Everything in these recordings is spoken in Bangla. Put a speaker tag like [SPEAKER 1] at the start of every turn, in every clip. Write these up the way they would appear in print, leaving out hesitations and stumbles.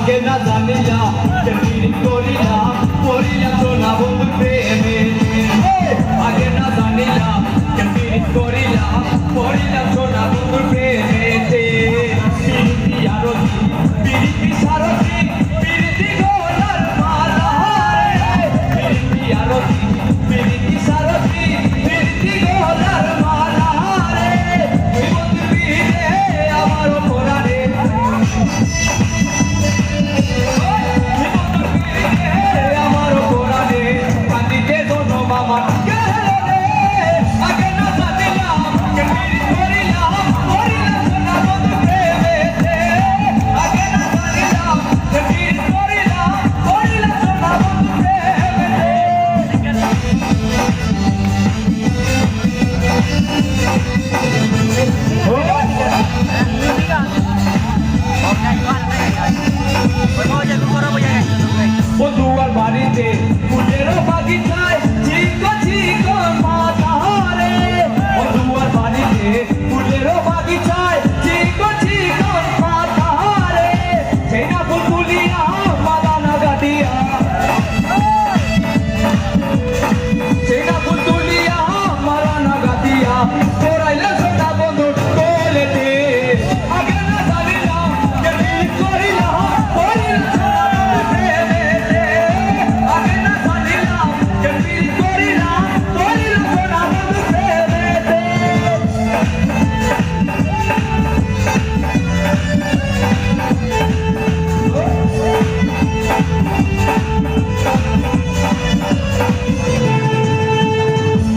[SPEAKER 1] আগে না জানিয়া কেমনি করিলাম করিলাম সোনা বন্ধু প্রেমে আগে না জানিয়া কেমনি করিলাম করিলাম সোনা বন্ধু প্রেমেতে পিরিতি আরতি পিরিতি সারতি পিরিতি গোলার মালা রে পিরিতি আরতি পিরিতি সারতি পিরিতি গোলার মালা রে বন্ধু পিরে আমার পরাণে আমার পরাণে কান্দিতে দোনো মামা বন্ধুয়ার বাড়িতে ফুলের বাগিচায় চিকো চিকো মাথা রে বন্ধুয়ার বাড়িতে ফুলের বাগিচায় চিকো চিকো মাথা রে সেনা ফুল তুলিয়া মাদানা গাটিয়া সেনা ফুল তুলিয়া মাদানা গাটিয়া তোরাইলে সোনা বন্ধু কোলেতে আগে না জানিলাম কেমনি করিলাম করিলাম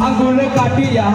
[SPEAKER 1] আঙ্গুল কাটিয়া